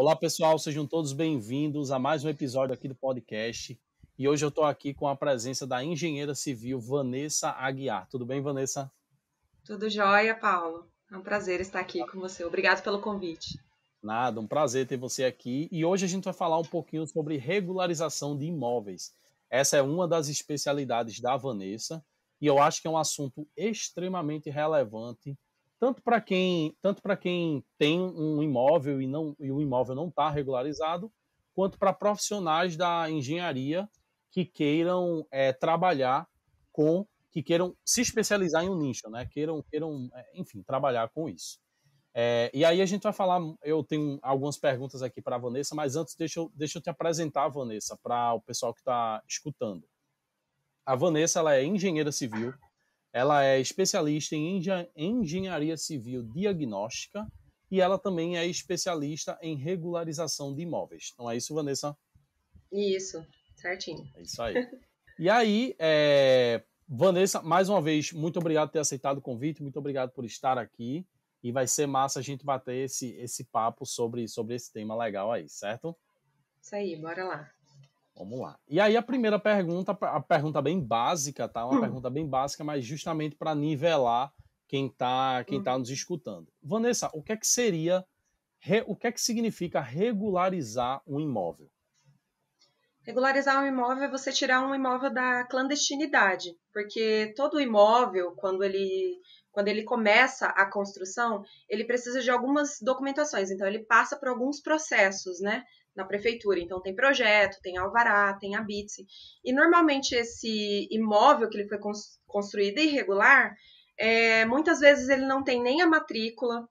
Olá, pessoal, sejam todos bem-vindos a mais um episódio aqui do podcast. E hoje eu estou aqui com a presença da engenheira civil Vanessa Aguiar. Tudo bem, Vanessa? Tudo jóia, Paulo. É um prazer estar aqui com você. Obrigado pelo convite. Nada, um prazer ter você aqui. E hoje a gente vai falar um pouquinho sobre regularização de imóveis. Essa é uma das especialidades da Vanessa e eu acho que é um assunto extremamente relevante, tanto para quem tem um imóvel e o imóvel não está regularizado, quanto para profissionais da engenharia que queiram trabalhar que queiram se especializar em um nicho, né? Enfim, trabalhar com isso. E aí a gente vai falar, eu tenho algumas perguntas aqui para a Vanessa, mas antes deixa eu te apresentar a Vanessa para o pessoal que está escutando. A Vanessa, ela é engenheira civil, ela é especialista em engenharia civil diagnóstica e ela também é especialista em regularização de imóveis. Não é isso, Vanessa? Isso, certinho. É isso aí. E aí, Vanessa, mais uma vez, muito obrigado por ter aceitado o convite, muito obrigado por estar aqui. E vai ser massa a gente bater esse papo sobre esse tema legal aí, certo? Isso aí, bora lá. Vamos lá. E aí a primeira pergunta, a pergunta bem básica, tá? Uma pergunta bem básica, mas justamente para nivelar quem tá nos escutando. Vanessa, o que que significa regularizar um imóvel? Regularizar um imóvel é você tirar um imóvel da clandestinidade, porque todo imóvel, quando ele começa a construção, ele precisa de algumas documentações, então ele passa por alguns processos, né, na prefeitura. Então tem projeto, tem alvará, tem habite. E normalmente esse imóvel que ele foi construído irregular, muitas vezes ele não tem nem a matrícula,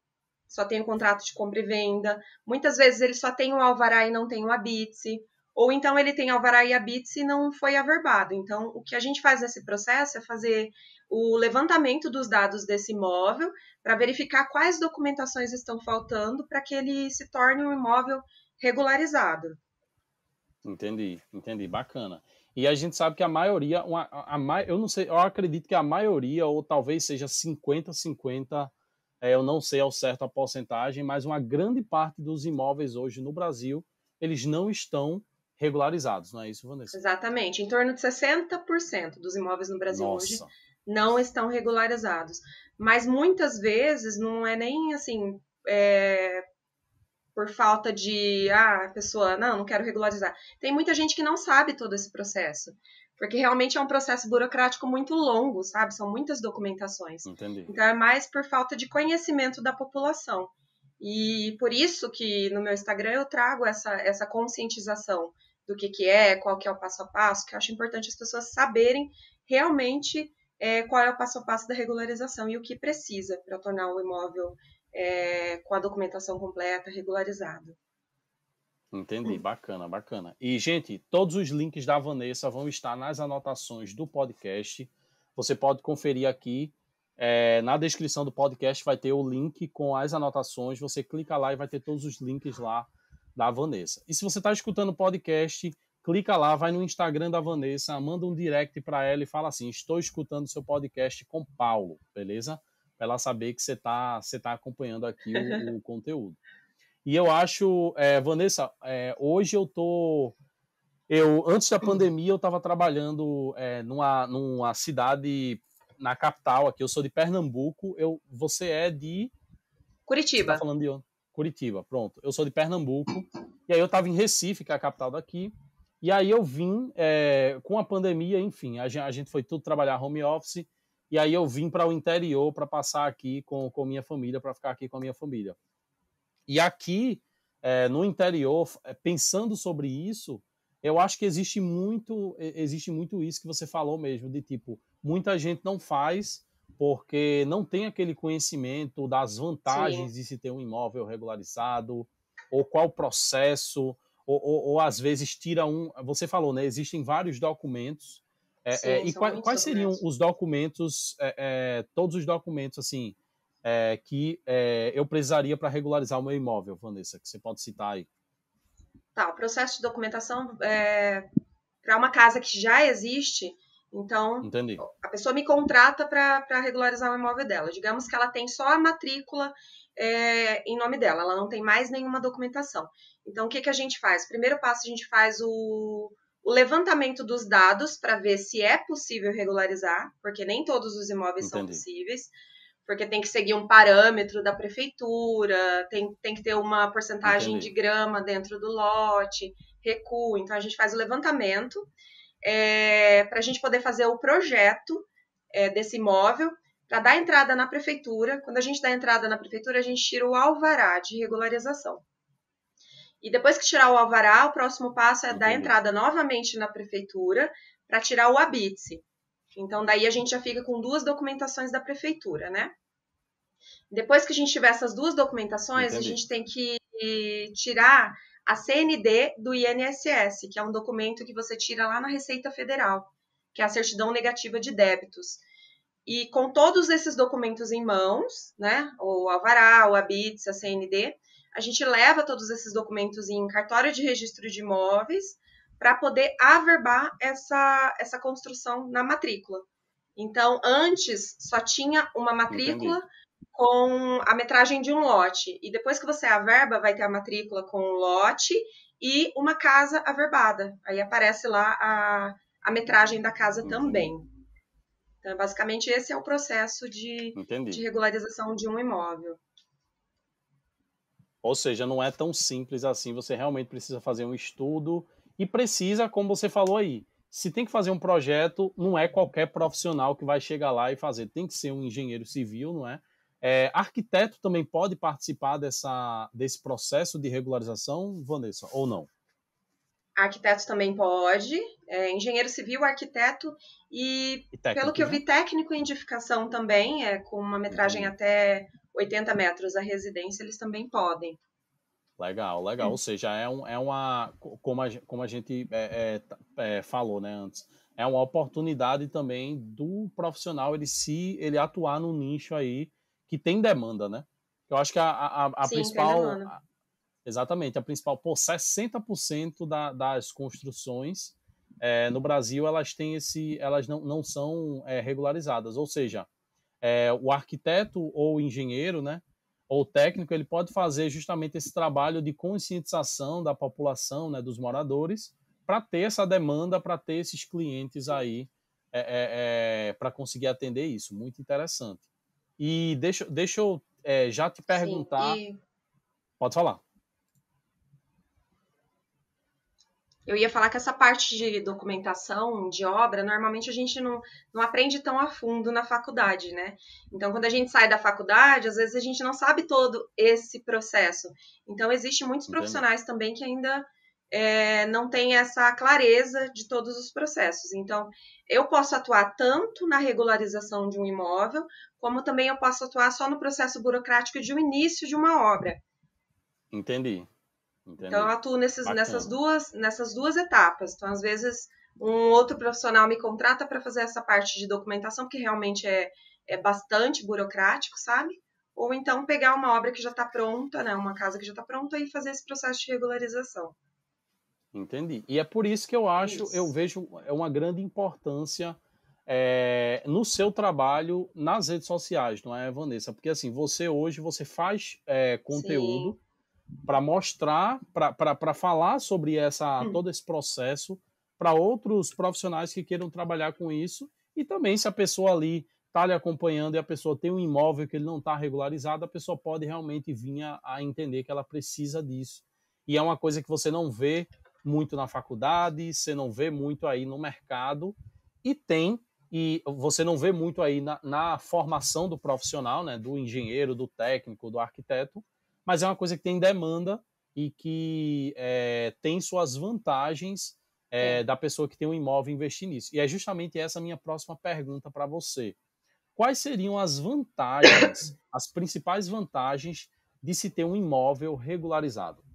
só tem o contrato de compra e venda. Muitas vezes ele só tem o alvará e não tem o habite. Ou então ele tem alvará e habite e não foi averbado. Então, o que a gente faz nesse processo é fazer o levantamento dos dados desse imóvel para verificar quais documentações estão faltando para que ele se torne um imóvel regularizado. Entendi, bacana. E a gente sabe que a maioria, eu não sei, eu acredito que a maioria, ou talvez seja 50-50, eu não sei ao certo a porcentagem, mas uma grande parte dos imóveis hoje no Brasil, eles não estão regularizados, não é isso, Vanessa? Exatamente. Em torno de 60% dos imóveis no Brasil hoje Nossa, não estão regularizados. Mas muitas vezes não é nem assim, por falta de, a pessoa, não quero regularizar. Tem muita gente que não sabe todo esse processo, porque realmente é um processo burocrático muito longo, sabe? São muitas documentações. entendi. Então é mais por falta de conhecimento da população. E por isso que no meu Instagram eu trago essa conscientização do que é, qual que é o passo a passo, que eu acho importante as pessoas saberem realmente qual é o passo a passo da regularização e o que precisa para tornar o imóvel com a documentação completa, regularizado. Entendi, bacana. E, gente, todos os links da Vanessa vão estar nas anotações do podcast. Você pode conferir aqui. Na descrição do podcast vai ter o link com as anotações. Você clica lá e vai ter todos os links lá da Vanessa. E se você está escutando o podcast, clica lá, vai no Instagram da Vanessa, manda um direct para ela e fala assim: estou escutando seu podcast com Paulo, beleza? Para ela saber que você tá acompanhando aqui o conteúdo. E eu acho, Vanessa, hoje antes da pandemia, eu estava trabalhando numa cidade na capital aqui. Eu sou de Pernambuco. Você é de. Você está Curitiba. falando de onde? Curitiba, pronto. Eu sou de Pernambuco. E aí eu estava em Recife, que é a capital daqui. E aí eu vim, com a pandemia, enfim, a gente foi tudo trabalhar home office. E aí eu vim para o interior para passar aqui com minha família, para ficar aqui com a minha família. E aqui, no interior, pensando sobre isso, eu acho que existe muito isso que você falou mesmo, de tipo, muita gente não faz porque não tem aquele conhecimento das Sim, vantagens de se ter um imóvel regularizado, ou qual o processo, ou às vezes tira um. Você falou, né? Existem vários documentos. sim, E são muitos quais seriam documentos. os documentos, todos os documentos, assim, que eu precisaria para regularizar o meu imóvel, Vanessa, que você pode citar aí? Tá, o processo de documentação para uma casa que já existe, Então, Entendi. a pessoa me contrata para regularizar o imóvel dela. Digamos que ela tem só a matrícula em nome dela, ela não tem mais nenhuma documentação. Então, o que, que a gente faz? Primeiro passo, a gente faz o levantamento dos dados para ver se é possível regularizar, porque nem todos os imóveis são Entendi. possíveis, porque tem que seguir um parâmetro da prefeitura, tem que ter uma porcentagem de Entendi. grama dentro do lote, recuo. Então, a gente faz o levantamento para a gente poder fazer o projeto desse imóvel, para dar entrada na prefeitura. Quando a gente dá entrada na prefeitura, a gente tira o alvará de regularização. E depois que tirar o alvará, o próximo passo é dar Entendi. entrada novamente na prefeitura para tirar o habite. Então, daí a gente já fica com 2 documentações da prefeitura, né? Depois que a gente tiver essas 2 documentações, a Entendi. gente tem que tirar a CND do INSS, que é um documento que você tira lá na Receita Federal, que é a certidão negativa de débitos. E com todos esses documentos em mãos, né, o alvará, o habite, a CND, a gente leva todos esses documentos em cartório de registro de imóveis para poder averbar essa construção na matrícula. Então, antes só tinha uma Entendi. matrícula com a metragem de um lote. E depois que você averba, vai ter a matrícula com um lote e uma casa averbada. Aí aparece lá a metragem da casa Entendi. também. Então, basicamente, esse é o processo de Entendi. regularização de um imóvel. Ou seja, não é tão simples assim, você realmente precisa fazer um estudo e precisa, como você falou aí, se tem que fazer um projeto, não é qualquer profissional que vai chegar lá e fazer, tem que ser um engenheiro civil, não é? Arquiteto também pode participar desse processo de regularização, Vanessa, ou não? Arquiteto também pode, engenheiro civil, arquiteto e, E pelo que eu técnicos, né? vi, técnico em edificação também, com uma metragem Entendi. até 80 metros a residência, eles também podem. Legal, legal. Ou seja, é uma, como a gente falou, né, antes, é uma oportunidade também do profissional ele atuar no nicho aí que tem demanda, né? Eu acho que a Sim, tem principal, demanda. exatamente, a principal, por 60% das construções no Brasil, elas não são regularizadas. Ou seja, o arquiteto ou o engenheiro, né, ou o técnico, ele pode fazer justamente esse trabalho de conscientização da população, né, dos moradores, para ter essa demanda, para ter esses clientes aí, para conseguir atender isso. Muito interessante. E deixa eu já te Sim, perguntar, e pode falar. eu ia falar que essa parte de documentação, de obra, normalmente a gente não aprende tão a fundo na faculdade, né? Então, quando a gente sai da faculdade, às vezes a gente não sabe todo esse processo. Então, existem muitos Entendi. profissionais também que ainda não têm essa clareza de todos os processos. Então, eu posso atuar tanto na regularização de um imóvel, como também eu posso atuar só no processo burocrático de um início de uma obra. Entendi. Então, eu Entendi. atuo Bacana. nessas duas etapas. Então, às vezes, um outro profissional me contrata para fazer essa parte de documentação, que realmente é bastante burocrático, sabe? Ou então pegar uma obra que já está pronta, né? Uma casa que já está pronta e fazer esse processo de regularização. Entendi. E é por isso que É eu isso. vejo uma grande importância no seu trabalho nas redes sociais, não é, Vanessa? Porque assim, você hoje você faz Sim. conteúdo para mostrar, para falar sobre todo esse processo para outros profissionais que queiram trabalhar com isso. E também, se a pessoa ali está lhe acompanhando e a pessoa tem um imóvel que ele não está regularizado, a pessoa pode realmente vir a entender que ela precisa disso. E é uma coisa que você não vê muito na faculdade, você não vê muito aí no mercado, e e você não vê muito aí na formação do profissional, né, do engenheiro, do técnico, do arquiteto, mas é uma coisa que tem demanda e que tem suas vantagens Tem. da pessoa que tem um imóvel investir nisso. E é justamente essa a minha próxima pergunta para você. Quais seriam as vantagens, as principais vantagens de se ter um imóvel regularizado?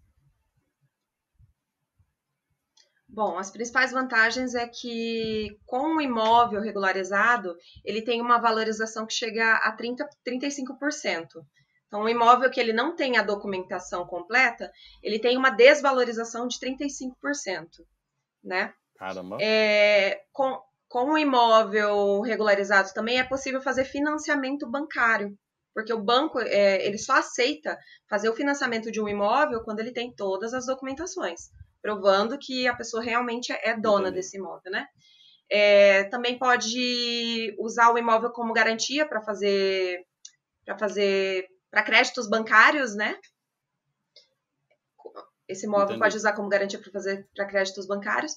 Bom, as principais vantagens é que com o imóvel regularizado, ele tem uma valorização que chega a 35%. Então, um imóvel que ele não tem a documentação completa, ele tem uma desvalorização de 35%, né? Caramba. com o imóvel regularizado também é possível fazer financiamento bancário, porque o banco ele só aceita fazer o financiamento de um imóvel quando ele tem todas as documentações, provando que a pessoa realmente é dona Entendi. desse imóvel, né? Também pode usar o imóvel como garantia para créditos bancários, né? Esse imóvel pode Entendi. usar como garantia para créditos bancários.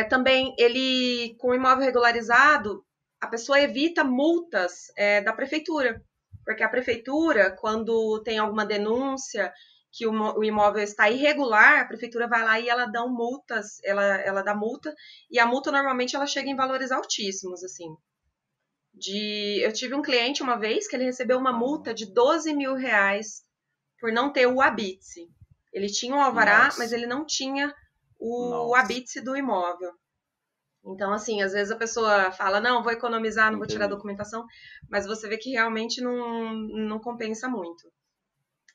Também, ele, com o imóvel regularizado, a pessoa evita multas da prefeitura. Porque a prefeitura, quando tem alguma denúncia que o imóvel está irregular, a prefeitura vai lá e ela dá multas, ela dá multa, e a multa normalmente ela chega em valores altíssimos, assim. Eu tive um cliente uma vez que ele recebeu uma multa de 12 mil reais por não ter o habite. Ele tinha o alvará, mas Nossa. ele não tinha o Nossa. habite do imóvel. Então, assim, às vezes a pessoa fala, não, vou economizar, não vou tirar a Entendi. documentação, mas você vê que realmente não compensa muito.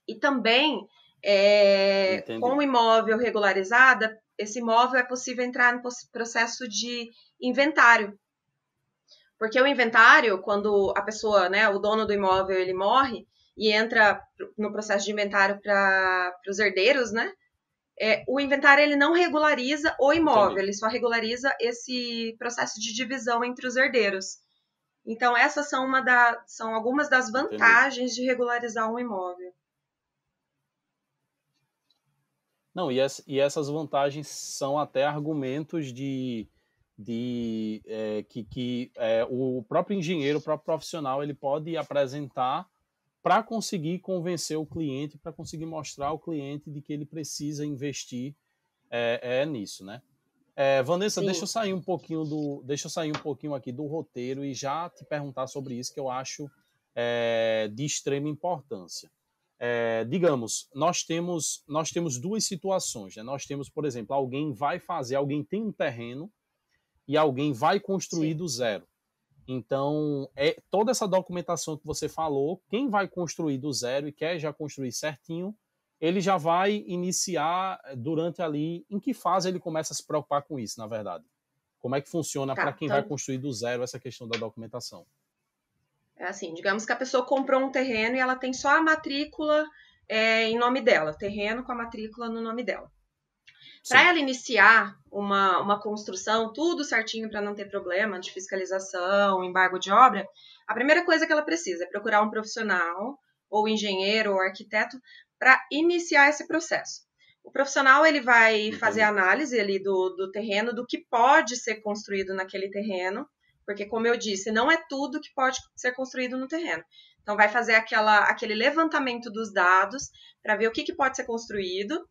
E também, com Entendi. o imóvel regularizado, esse imóvel é possível entrar no processo de inventário. Porque o inventário, quando a pessoa, né, o dono do imóvel, ele morre e entra no processo de inventário para os herdeiros, né? O inventário ele não regulariza o imóvel, Entendi. ele só regulariza esse processo de divisão entre os herdeiros. Então, essas são algumas das Entendi. vantagens de regularizar um imóvel. Não, e essas vantagens são até argumentos que o próprio engenheiro, o próprio profissional, ele pode apresentar para conseguir convencer o cliente, para conseguir mostrar ao cliente de que ele precisa investir nisso, né? Vanessa, Sim, deixa eu sair um pouquinho aqui do roteiro e já te perguntar sobre isso que eu acho de extrema importância. Digamos, nós temos duas situações, né? Nós temos, por exemplo, alguém tem um terreno e alguém vai construir sim. do zero. Então, toda essa documentação que você falou, quem vai construir do zero e quer já construir certinho, ele já vai iniciar durante ali. Em que fase ele começa a se preocupar com isso, na verdade? Como é que funciona para Tá, quem vai então, construir do zero essa questão da documentação? assim, digamos que a pessoa comprou um terreno e ela tem só a matrícula em nome dela, terreno com a matrícula no nome dela. Para Sim, ela iniciar uma construção, tudo certinho para não ter problema de fiscalização, embargo de obra, a primeira coisa que ela precisa é procurar um profissional, ou engenheiro, ou arquiteto, para iniciar esse processo. O profissional ele vai fazer a entendi. análise ali do terreno, do que pode ser construído naquele terreno, porque, como eu disse, não é tudo que pode ser construído no terreno. Então, vai fazer aquele levantamento dos dados para ver o que pode ser construído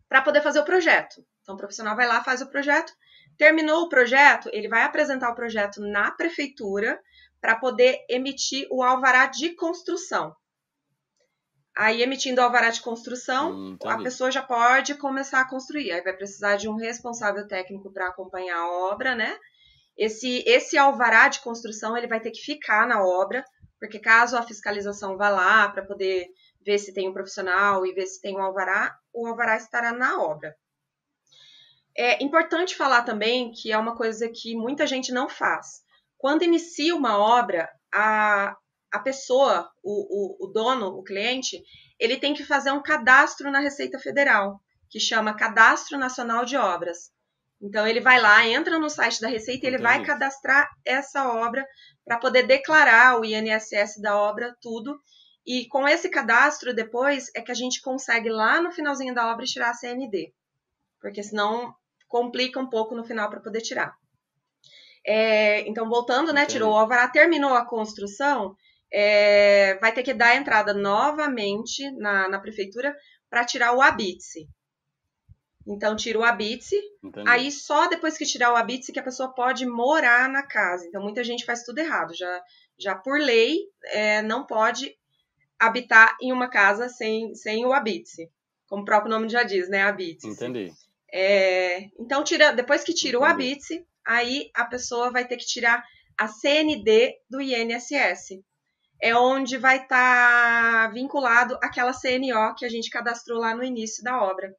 para poder fazer o projeto. Então, o profissional vai lá, faz o projeto. Terminou o projeto, ele vai apresentar o projeto na prefeitura para poder emitir o alvará de construção. Aí, emitindo o alvará de construção, a Entendi. pessoa já pode começar a construir. Aí vai precisar de um responsável técnico para acompanhar a obra, né? Esse alvará de construção, ele vai ter que ficar na obra, porque caso a fiscalização vá lá para poder ver se tem um profissional e ver se tem um alvará, o alvará estará na obra. É importante falar também que é uma coisa que muita gente não faz. Quando inicia uma obra, a pessoa, o dono, o cliente, ele tem que fazer um cadastro na Receita Federal, que chama Cadastro Nacional de Obras. Então, ele vai lá, entra no site da Receita e ele vai Entendi. cadastrar essa obra para poder declarar o INSS da obra, tudo. E com esse cadastro, depois, é que a gente consegue lá no finalzinho da obra tirar a CND. Porque senão complica um pouco no final para poder tirar. Então, voltando, né? Tirou o Entendi. alvará, terminou a construção, vai ter que dar entrada novamente na prefeitura para tirar o habite. Então, tira o habite, Entendi. aí só depois que tirar o habite que a pessoa pode morar na casa. Então, muita gente faz tudo errado. Já por lei, não pode habitar em uma casa sem o habite. Como o próprio nome já diz, né? Habite-se. Entendi. Então, depois que tira o Entendi. habite, aí a pessoa vai ter que tirar a CND do INSS. É onde vai estar vinculado aquela CNO que a gente cadastrou lá no início da obra.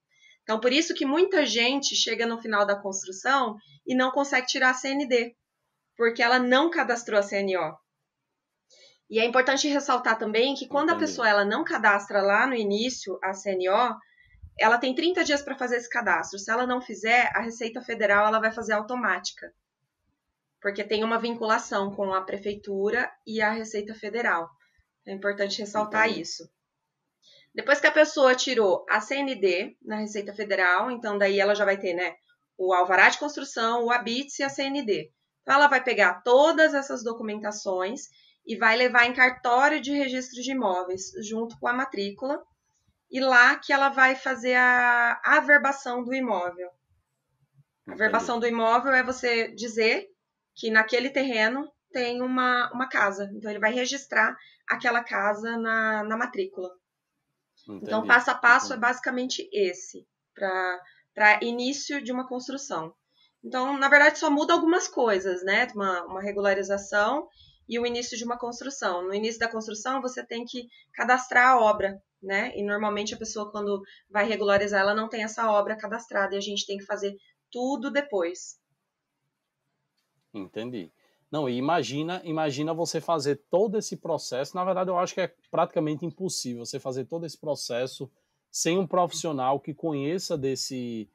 Então, por isso que muita gente chega no final da construção e não consegue tirar a CND. porque ela não cadastrou a CNO. E é importante ressaltar também que quando a pessoa ela não cadastra lá no início a CNO, ela tem 30 dias para fazer esse cadastro. Se ela não fizer, a Receita Federal ela vai fazer automática, porque tem uma vinculação com a Prefeitura e a Receita Federal. É importante ressaltar isso. Depois que a pessoa tirou a CND na Receita Federal, então daí ela já vai ter, né, o alvará de construção, o ABITS e a CND. Então ela vai pegar todas essas documentações e vai levar em cartório de registro de imóveis, junto com a matrícula, e lá que ela vai fazer a averbação do imóvel. A averbação do imóvel é você dizer que naquele terreno tem uma casa. Então, ele vai registrar aquela casa na matrícula. Então, passo a passo é basicamente esse, para início de uma construção. Então, na verdade, só muda algumas coisas, né? Uma regularização e o início de uma construção. No início da construção, você tem que cadastrar a obra, né? E normalmente a pessoa, quando vai regularizar, ela não tem essa obra cadastrada e a gente tem que fazer tudo depois. Entendi. Não, e imagina você fazer todo esse processo. Na verdade, eu acho que é praticamente impossível você fazer todo esse processo sem um profissional que conheça desses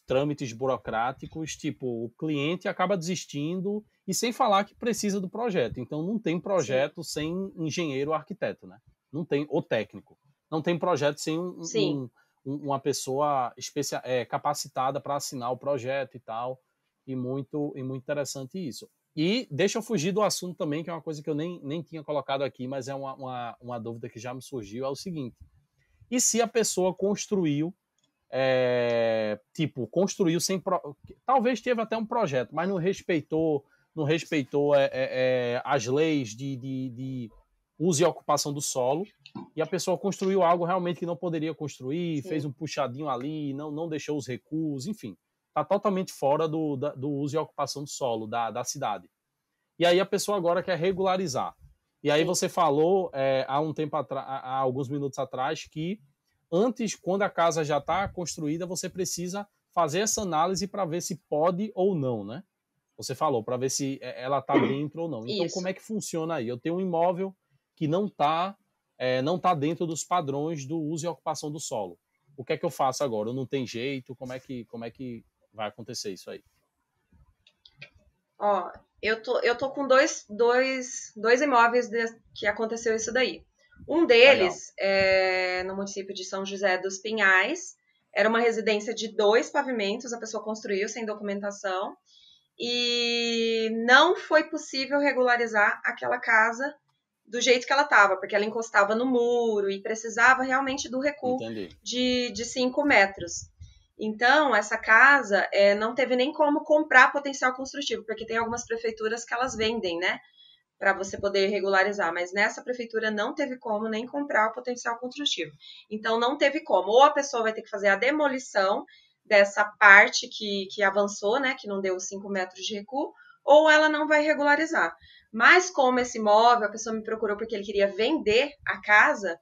trâmites burocráticos. Tipo, o cliente acaba desistindo e sem falar que precisa do projeto. Então, não tem projeto sem engenheiro ou arquiteto, né? Não tem, ou técnico. Não tem projeto sem uma pessoa capacitada para assinar o projeto e tal. E muito interessante isso. E deixa eu fugir do assunto também, que é uma coisa que eu nem tinha colocado aqui, mas é uma dúvida que já me surgiu, é o seguinte. E se a pessoa construiu, construiu sem... Talvez teve até um projeto, mas não respeitou as leis de uso e ocupação do solo, e a pessoa construiu algo realmente que não poderia construir, fez um puxadinho ali, não deixou os recuos, enfim. Está totalmente fora do uso e ocupação do solo da cidade. E aí a pessoa agora quer regularizar. E aí você falou há alguns minutos atrás que antes, quando a casa já está construída, você precisa fazer essa análise para ver se pode ou não, né? Você falou, para ver se ela está dentro ou não. Então, como é que funciona aí? Eu tenho um imóvel que não está dentro dos padrões do uso e ocupação do solo. O que é que eu faço agora? Não tem jeito? Como é que vai acontecer isso aí? Ó, eu tô com dois imóveis que aconteceu isso daí. Um deles é no município de São José dos Pinhais. Era uma residência de 2 pavimentos, a pessoa construiu sem documentação. E não foi possível regularizar aquela casa do jeito que ela estava, porque ela encostava no muro e precisava realmente do recuo de 5 metros. Então, essa casa não teve nem como comprar potencial construtivo, porque tem algumas prefeituras que elas vendem, né? Para você poder regularizar, mas nessa prefeitura não teve como nem comprar o potencial construtivo. Então, não teve como. Ou a pessoa vai ter que fazer a demolição dessa parte que avançou, né? Que não deu os 5 metros de recuo, ou ela não vai regularizar. Mas como esse imóvel, a pessoa me procurou porque ele queria vender a casa,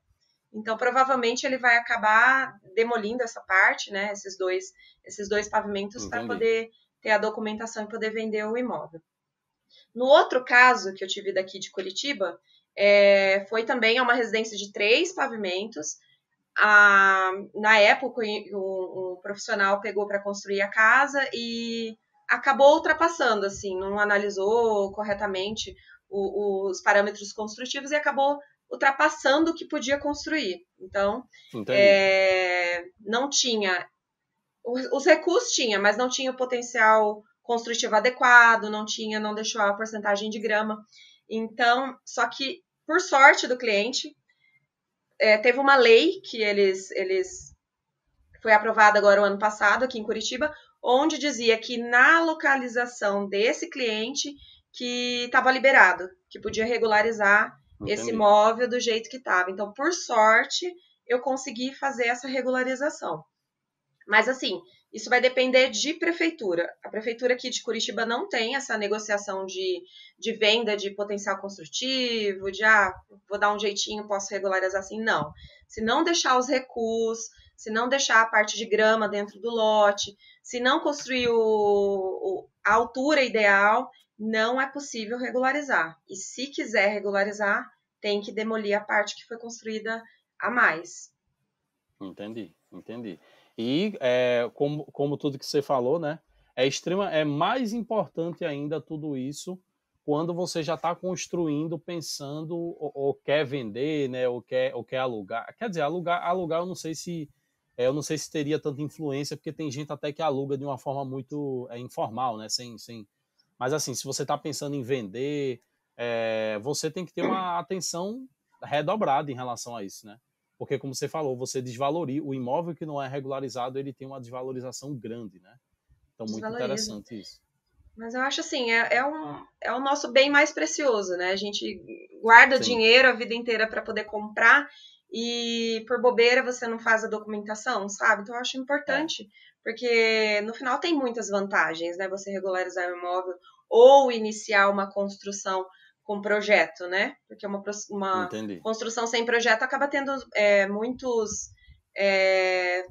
então provavelmente ele vai acabar demolindo essa parte, né? Esses dois pavimentos para poder ter a documentação e poder vender o imóvel. No outro caso que eu tive daqui de Curitiba, foi também uma residência de 3 pavimentos. Na época, um profissional pegou para construir a casa e acabou ultrapassando, assim, não analisou corretamente os parâmetros construtivos e acabou ultrapassando o que podia construir. Então, não tinha... Os recursos tinha, mas não tinha o potencial construtivo adequado, não deixou a porcentagem de grama. Então, só que, por sorte do cliente, teve uma lei que foi aprovada agora o ano passado aqui em Curitiba, onde dizia que na localização desse cliente que estava liberado, que podia regularizar esse imóvel do jeito que estava. Então, por sorte, eu consegui fazer essa regularização. Mas, assim, isso vai depender de prefeitura. A prefeitura aqui de Curitiba não tem essa negociação de venda de potencial construtivo, vou dar um jeitinho, posso regularizar assim. Não. Se não deixar os recuos, se não deixar a parte de grama dentro do lote, se não construir a altura ideal, não é possível regularizar. E se quiser regularizar, tem que demolir a parte que foi construída a mais. Entendi. E como tudo que você falou, né? É mais importante ainda tudo isso quando você já está construindo, pensando ou quer vender, né? Ou quer alugar. Quer dizer, alugar eu não sei se teria tanta influência, porque tem gente até que aluga de uma forma muito informal, né? Mas assim, se você está pensando em vender, você tem que ter uma atenção redobrada em relação a isso, né? Porque, como você falou, você desvaloriza. O imóvel que não é regularizado, ele tem uma desvalorização grande, né? Então, muito Desvaloriza. interessante isso. Mas eu acho assim, é o nosso bem mais precioso, né? A gente guarda Sim, dinheiro a vida inteira para poder comprar e por bobeira você não faz a documentação, sabe? Então eu acho é, importante, porque no final tem muitas vantagens, né? Você regularizar o imóvel ou iniciar uma construção com projeto, né? Porque uma entendi. construção sem projeto acaba tendo muitos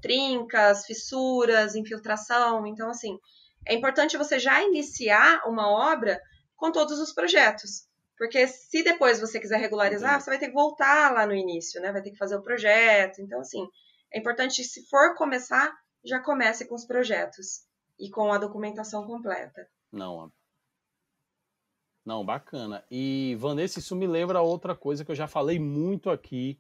trincas, fissuras, infiltração. Então, assim, é importante você já iniciar uma obra com todos os projetos. Porque se depois você quiser regularizar, Entendi. você vai ter que voltar lá no início, né? Vai ter que fazer o projeto. Então, assim, é importante, se for começar, já comece com os projetos e com a documentação completa. Não, não, bacana. E, Vanessa, isso me lembra outra coisa que eu já falei muito aqui.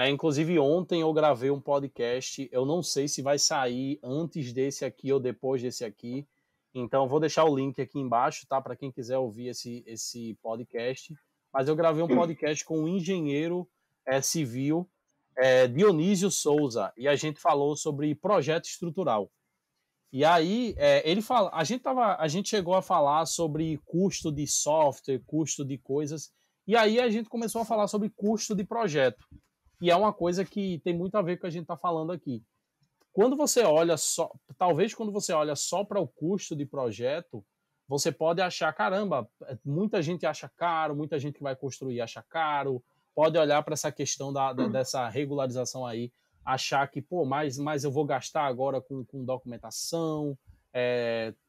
Inclusive, ontem eu gravei um podcast. Eu não sei se vai sair antes desse aqui ou depois desse aqui. Então, eu vou deixar o link aqui embaixo, tá? Para quem quiser ouvir esse podcast. Mas eu gravei um podcast com um engenheiro civil, Dionísio Souza, e a gente falou sobre projeto estrutural. E aí, ele fala, a gente chegou a falar sobre custo de software, custo de coisas, e aí a gente começou a falar sobre custo de projeto. E é uma coisa que tem muito a ver com o que a gente está falando aqui. Quando você olha só, talvez quando você olha só para o custo de projeto, você pode achar, caramba, muita gente acha caro, muita gente que vai construir acha caro, pode olhar para essa questão dessa regularização aí, achar que, pô, mas eu vou gastar agora com documentação,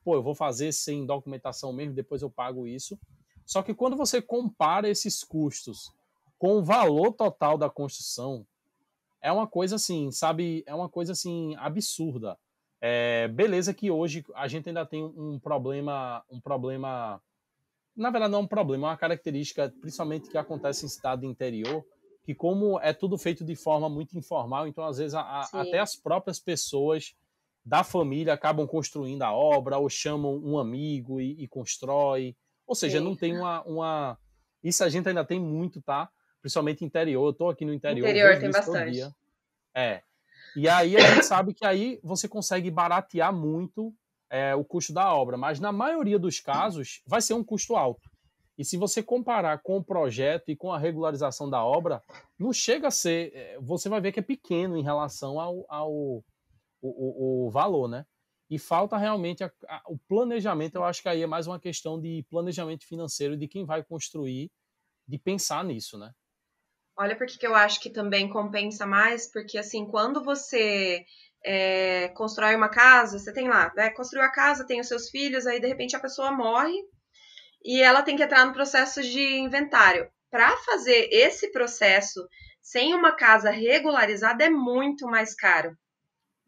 pô, eu vou fazer sem documentação mesmo, depois eu pago isso. Só que quando você compara esses custos com o valor total da construção, é uma coisa assim, sabe? É uma coisa assim absurda. Beleza que hoje a gente ainda tem um problema, na verdade não é um problema, é uma característica, principalmente que acontece em estado interior, que como é tudo feito de forma muito informal, então às vezes até Sim, as próprias pessoas da família acabam construindo a obra ou chamam um amigo e constrói. Ou seja, não sim. tem Isso a gente ainda tem muito, tá? Principalmente interior. Eu tô aqui no interior, eu Interior vejo tem isso todo bastante. dia. É. E aí a gente sabe que aí você consegue baratear muito o custo da obra, mas na maioria dos casos vai ser um custo alto. E se você comparar com o projeto e com a regularização da obra, não chega a ser. Você vai ver que é pequeno em relação ao valor, né? E falta realmente o planejamento. Eu acho que aí é mais uma questão de planejamento financeiro de quem vai construir, de pensar nisso, né? Olha por que eu acho que também compensa mais, porque assim, quando você constrói uma casa, você tem lá, né, construiu a casa, tem os seus filhos, aí de repente a pessoa morre e ela tem que entrar no processo de inventário. Para fazer esse processo sem uma casa regularizada é muito mais caro.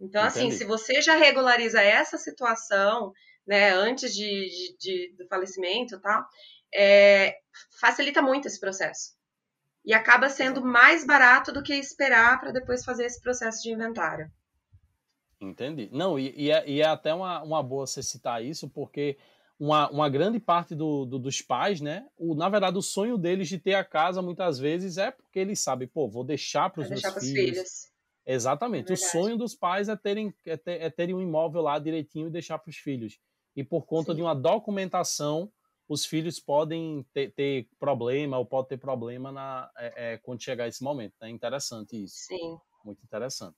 Então, assim, Entendi. se você já regulariza essa situação, né, antes do falecimento e tal, é, facilita muito esse processo. E acaba sendo Exatamente. mais barato do que esperar para depois fazer esse processo de inventário. Entendi. Não, e é até uma boa você citar isso, porque uma grande parte dos pais, né? Na verdade, o sonho deles de ter a casa, muitas vezes, é porque eles sabem, pô, vou deixar para Para os meus deixar para os filhos. filhos. É Exatamente. O verdade. sonho dos pais é terem um imóvel lá direitinho e deixar para os filhos. E por conta de Sim, uma documentação, os filhos podem ter problema ou pode ter problema quando chegar esse momento. É interessante isso. sim. Muito interessante.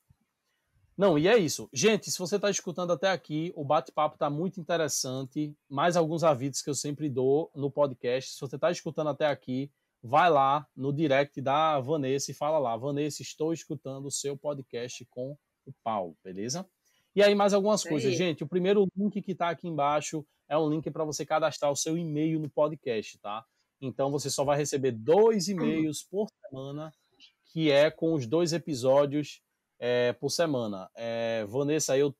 Não, e é isso. Gente, se você está escutando até aqui, o bate-papo está muito interessante. Mais alguns avisos que eu sempre dou no podcast. Se você está escutando até aqui, vai lá no direct da Vanessa e fala lá: Vanessa, estou escutando o seu podcast com o Paulo, beleza? E aí, mais algumas Isso coisas. aí. Gente, o primeiro link que está aqui embaixo é um link para você cadastrar o seu e-mail no podcast, tá? Então você só vai receber 2 e-mails por semana, que é com os 2 episódios por semana. Vanessa, eu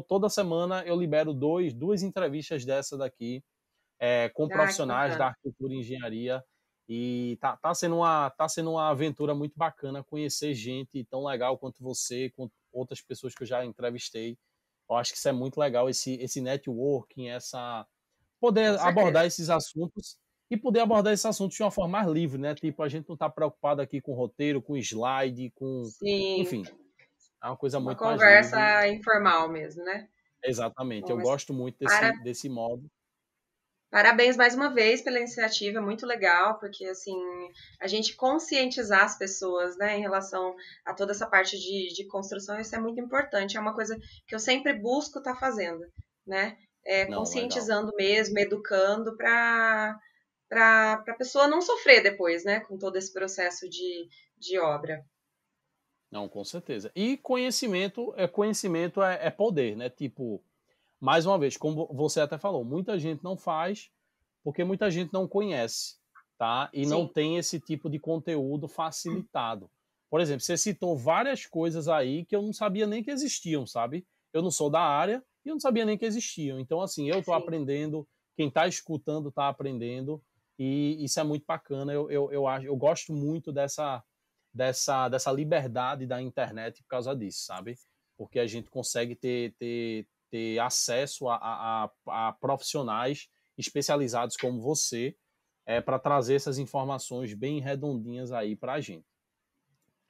toda semana eu libero duas entrevistas dessa daqui, com profissionais da arquitetura e engenharia, e tá sendo uma aventura muito bacana conhecer gente tão legal quanto você, com outras pessoas que eu já entrevistei. Eu acho que isso é muito legal, esse networking, poder abordar esses assuntos e poder abordar esses assuntos de uma forma mais livre, né? Tipo, a gente não tá preocupado aqui com roteiro, com slide, Sim. enfim, é uma coisa muito mais livre. Uma conversa informal mesmo, né? Exatamente, eu gosto muito desse modo. Parabéns mais uma vez pela iniciativa, é muito legal, porque assim, a gente conscientizar as pessoas, né, em relação a toda essa parte de construção, isso é muito importante, é uma coisa que eu sempre busco estar fazendo, né, conscientizando mesmo, educando para a pessoa não sofrer depois, né, com todo esse processo de obra. Não, com certeza. E conhecimento é poder, né, tipo, mais uma vez, como você até falou, muita gente não faz porque muita gente não conhece, tá? E não tem esse tipo de conteúdo facilitado. Por exemplo, você citou várias coisas aí que eu não sabia nem que existiam, sabe? Eu não sou da área e eu não sabia nem que existiam. Então, assim, eu tô aprendendo, quem tá escutando tá aprendendo, e isso é muito bacana. Eu gosto muito dessa liberdade da internet por causa disso, sabe? Porque a gente consegue ter acesso a profissionais especializados como você, para trazer essas informações bem redondinhas aí para a gente.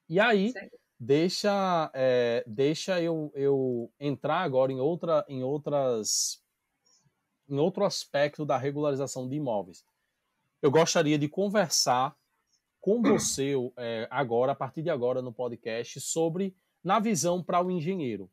E aí, deixa eu entrar agora em outro aspecto da regularização de imóveis. Eu gostaria de conversar com você agora, a partir de agora no podcast, sobre, na visão para o engenheiro,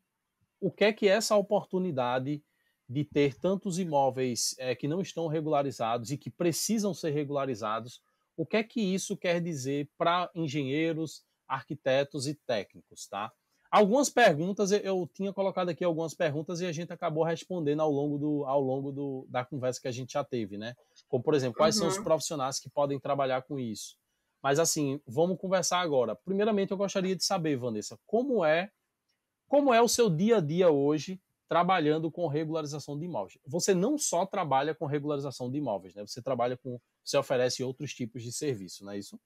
o que é essa oportunidade de ter tantos imóveis que não estão regularizados e que precisam ser regularizados, o que é que isso quer dizer para engenheiros, arquitetos e técnicos, tá? Algumas perguntas, eu tinha colocado aqui algumas perguntas e a gente acabou respondendo ao longo da conversa que a gente já teve, né? Como, por exemplo, quais são os profissionais que podem trabalhar com isso? Mas, assim, vamos conversar agora. Primeiramente, eu gostaria de saber, Vanessa, como é o seu dia a dia hoje trabalhando com regularização de imóveis? Você não só trabalha com regularização de imóveis, né? Você oferece outros tipos de serviço, não é isso?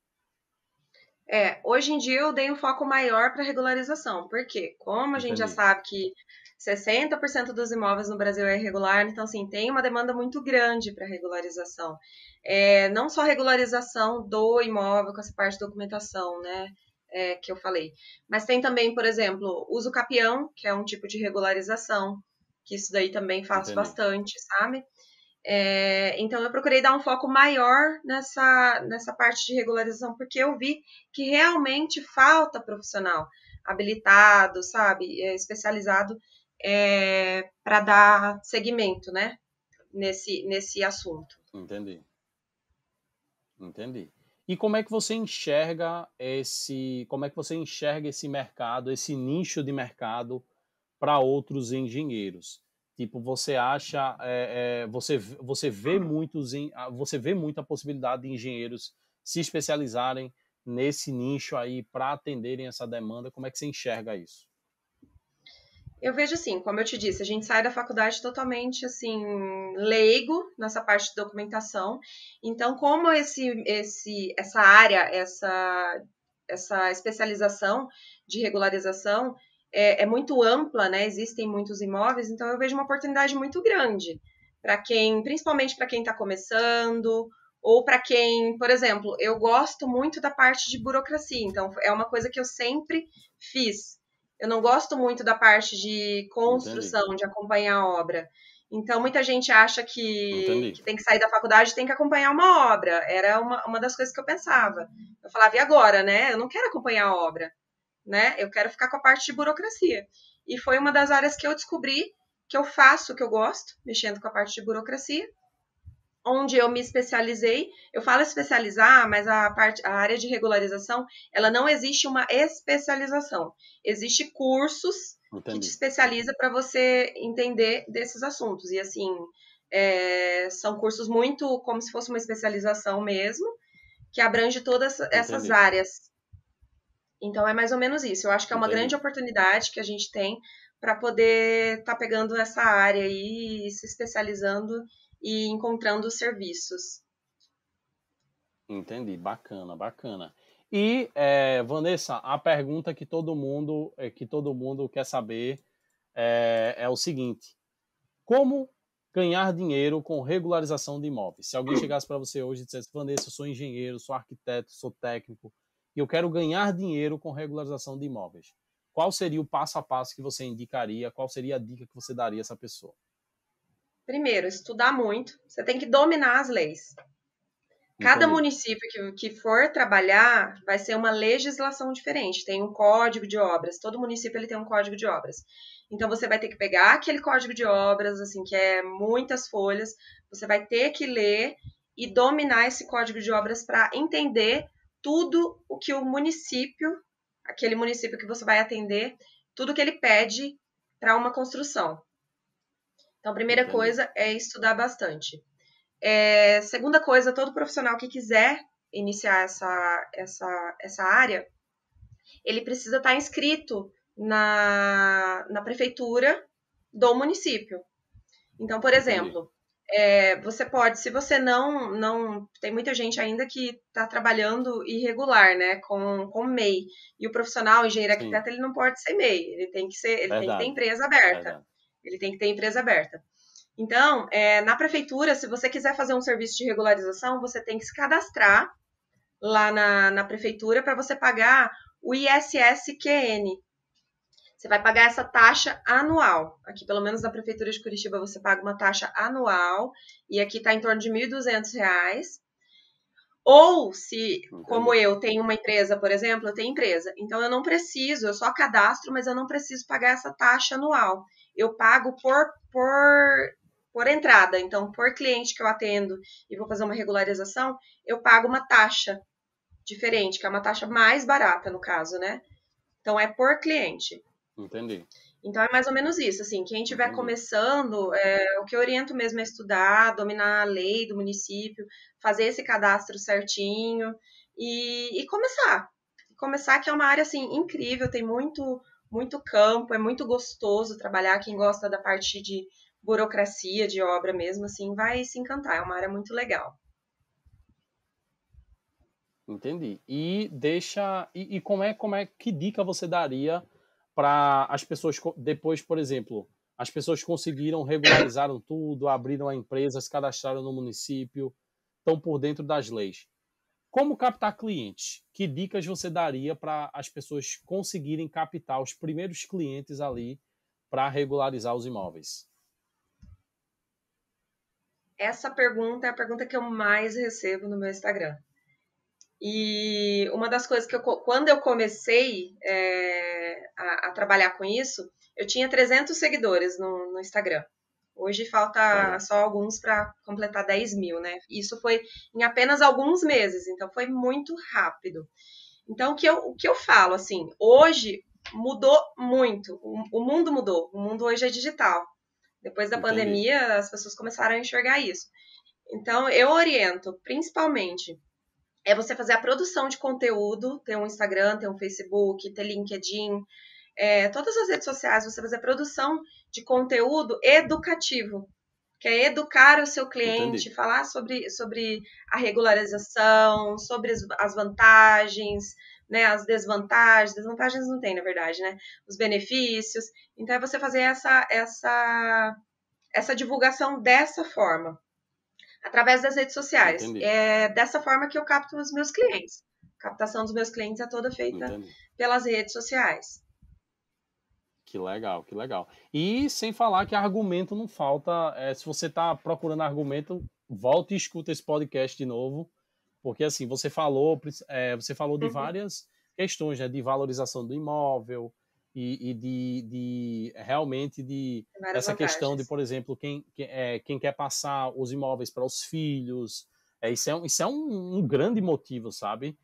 Hoje em dia eu dei um foco maior para regularização, porque como a gente já sabe que 60% dos imóveis no Brasil é irregular, então assim, tem uma demanda muito grande para regularização. Não só regularização do imóvel com essa parte de documentação, né? Que eu falei. Mas tem também, por exemplo, uso capião, que é um tipo de regularização, que isso daí também faço bastante, sabe? Então eu procurei dar um foco maior nessa parte de regularização, porque eu vi que realmente falta profissional habilitado, sabe, especializado para dar seguimento, né, nesse assunto. Entendi. E como é que você enxerga esse mercado, esse nicho de mercado para outros engenheiros? Tipo, você acha, você vê muita possibilidade de engenheiros se especializarem nesse nicho aí para atenderem essa demanda? Como é que você enxerga isso? Eu vejo assim, como eu te disse, a gente sai da faculdade totalmente assim leigo nessa parte de documentação. Então, como essa área, essa especialização de regularização é muito ampla, né? Existem muitos imóveis, então eu vejo uma oportunidade muito grande para principalmente para quem está começando, ou para quem, por exemplo, eu gosto muito da parte de burocracia, então é uma coisa que eu sempre fiz. Eu não gosto muito da parte de construção, de acompanhar a obra. Então, muita gente acha que tem que sair da faculdade e tem que acompanhar uma obra. Era uma das coisas que eu pensava. Eu falava, e agora, né? Eu não quero acompanhar a obra, né? Eu quero ficar com a parte de burocracia. E foi uma das áreas que eu descobri que eu faço, que eu gosto, mexendo com a parte de burocracia, onde eu me especializei. Eu falo especializar, mas a área de regularização, ela não existe uma especialização. Existe cursos que te especializa para você entender desses assuntos. E assim, São cursos muito como se fosse uma especialização mesmo, que abrange todas essas Entendi, áreas. Então é mais ou menos isso. Eu acho que é uma grande entendi. oportunidade que a gente tem para poder estar pegando essa área aí, se especializando e encontrando serviços. Entendi, bacana, bacana. E, Vanessa, a pergunta que todo mundo quer saber é o seguinte: como ganhar dinheiro com regularização de imóveis? Se alguém chegasse para você hoje e dissesse, Vanessa, eu sou engenheiro, sou arquiteto, sou técnico, e eu quero ganhar dinheiro com regularização de imóveis, qual seria o passo a passo que você indicaria? Qual seria a dica que você daria a essa pessoa? Primeiro, estudar muito. Você tem que dominar as leis. Cada Entendi. município que for trabalhar vai ser uma legislação diferente. Tem um código de obras. Todo município ele tem um código de obras. Então você vai ter que pegar aquele código de obras, assim, que é muitas folhas. Você vai ter que ler e dominar esse código de obras para entender tudo o que o município, aquele município que você vai atender, tudo que ele pede para uma construção. Então, a primeira Entendi. coisa é estudar bastante. Segunda coisa, todo profissional que quiser iniciar essa área, ele precisa estar inscrito na prefeitura do município. Então, por Entendi. exemplo, você pode, se você não. Tem muita gente ainda que está trabalhando irregular, né, com MEI. E o profissional, o engenheiro Sim, arquiteto, ele não pode ser MEI, ele tem que ter verdade, empresa aberta. verdade. Ele tem que ter empresa aberta. Então, na prefeitura, se você quiser fazer um serviço de regularização, você tem que se cadastrar lá na prefeitura para você pagar o ISSQN. Você vai pagar essa taxa anual. Aqui, pelo menos na prefeitura de Curitiba, você paga uma taxa anual e aqui está em torno de R$ 1.200. Ou se, como Entendi. eu, tenho uma empresa, por exemplo, eu tenho empresa, então eu não preciso, eu só cadastro, mas eu não preciso pagar essa taxa anual. Eu pago por entrada, então por cliente que eu atendo e vou fazer uma regularização, eu pago uma taxa diferente, que é uma taxa mais barata no caso, né? Então é por cliente. Entendi. Então é mais ou menos isso, assim, quem estiver Entendi. começando, o que eu oriento mesmo é estudar, dominar a lei do município, fazer esse cadastro certinho e começar. Começar que é uma área, assim, incrível, tem muito campo, é muito gostoso trabalhar, quem gosta da parte de burocracia, de obra mesmo, assim, vai se encantar, é uma área muito legal. Entendi. E deixa. E que dica você daria para as pessoas depois, por exemplo, as pessoas conseguiram, regularizaram tudo, abriram a empresa, se cadastraram no município, estão por dentro das leis. Como captar clientes? Que dicas você daria para as pessoas conseguirem captar os primeiros clientes ali para regularizar os imóveis? Essa pergunta é a pergunta que eu mais recebo no meu Instagram. E uma das coisas que quando eu comecei a trabalhar com isso, eu tinha 300 seguidores no Instagram. Hoje falta Legal. só alguns para completar 10.000, né? Isso foi em apenas alguns meses, então foi muito rápido. Então, o que eu falo, assim, hoje mudou muito, o mundo mudou, o mundo hoje é digital. Depois da Entendi. pandemia, as pessoas começaram a enxergar isso. Então, eu oriento, principalmente, você fazer a produção de conteúdo, ter um Instagram, ter um Facebook, ter LinkedIn, todas as redes sociais, você fazer a produção de conteúdo educativo, que é educar o seu Entendi. cliente, falar sobre a regularização, sobre as vantagens, né, as desvantagens não tem, na verdade, né, os benefícios. Então, é você fazer essa divulgação dessa forma através das redes sociais. Entendi. É dessa forma que eu capto os meus clientes. A captação dos meus clientes é toda feita Entendi. pelas redes sociais. Que legal, que legal. E sem falar que argumento não falta. Se você está procurando argumento, volte e escuta esse podcast de novo, porque assim você falou de Uhum. várias questões, né, de valorização do imóvel e realmente de Várias essa questão de, vantagens. por exemplo, quem quer passar os imóveis para os filhos. Isso é um grande motivo, sabe?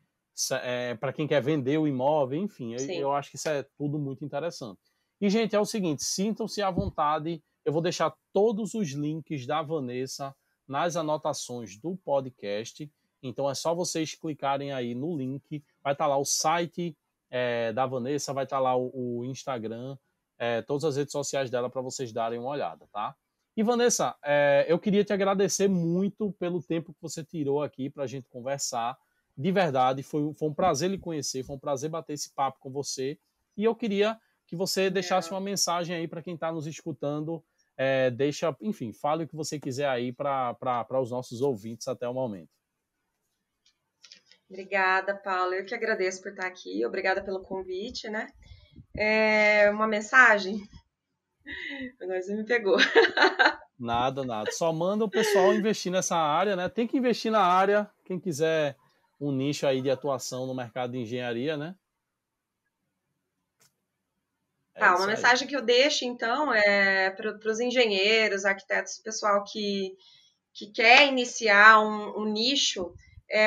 Para quem quer vender o imóvel, enfim, eu Sim. acho que isso é tudo muito interessante. E, gente, é o seguinte, sintam-se à vontade Eu vou deixar todos os links da Vanessa nas anotações do podcast. Então é só vocês clicarem aí no link. Vai estar lá o site da Vanessa, vai estar lá o Instagram, todas as redes sociais dela para vocês darem uma olhada, tá? E Vanessa, eu queria te agradecer muito pelo tempo que você tirou aqui para a gente conversar. De verdade, foi um prazer lhe conhecer, foi um prazer bater esse papo com você. E eu queria que você deixasse uma mensagem aí para quem está nos escutando. Enfim, fale o que você quiser aí para os nossos ouvintes até o momento. Obrigada, Paula. Eu que agradeço por estar aqui. Obrigada pelo convite, né? Uma mensagem? Agora você me pegou. Nada. Só manda o pessoal investir nessa área, né? Tem que investir na área, quem quiser um nicho aí de atuação no mercado de engenharia, né? Uma mensagem que eu deixo, então, para os engenheiros, arquitetos, pessoal que quer iniciar um nicho,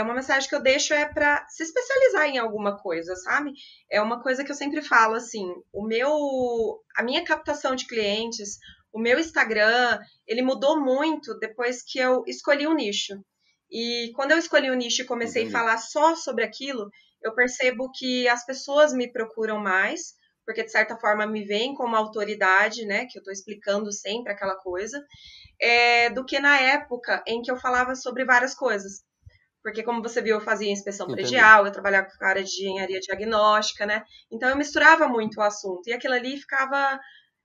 uma mensagem que eu deixo para se especializar em alguma coisa, sabe? É uma coisa que eu sempre falo, assim, a minha captação de clientes, o meu Instagram, ele mudou muito depois que eu escolhi um nicho. E quando eu escolhi um nicho e comecei a falar só sobre aquilo, eu percebo que as pessoas me procuram mais, porque de certa forma me veem como autoridade, né? Que eu estou explicando sempre aquela coisa, do que na época em que eu falava sobre várias coisas. Porque, como você viu, eu fazia inspeção predial, eu trabalhava com a área de engenharia diagnóstica, né? Então eu misturava muito o assunto. E aquilo ali ficava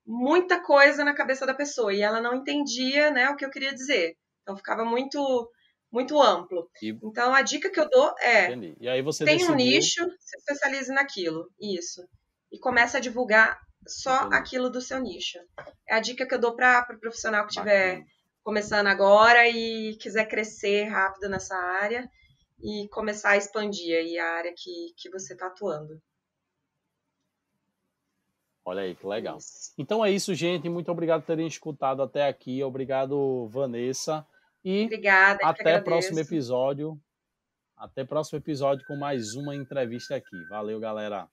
muita coisa na cabeça da pessoa. E ela não entendia, né, o que eu queria dizer. Então ficava muito amplo. Então a dica que eu dou Entendi. E aí você tem um nicho, se especialize naquilo. Isso. E comece a divulgar só aquilo do seu nicho. É a dica que eu dou para o profissional que estiver começando agora e quiser crescer rápido nessa área e começar a expandir aí a área que você está atuando. Olha aí, que legal. Isso. Então é isso, gente. Muito obrigado por terem escutado até aqui. Obrigado, Vanessa. E obrigada, até o próximo episódio. Até o próximo episódio com mais uma entrevista aqui. Valeu, galera.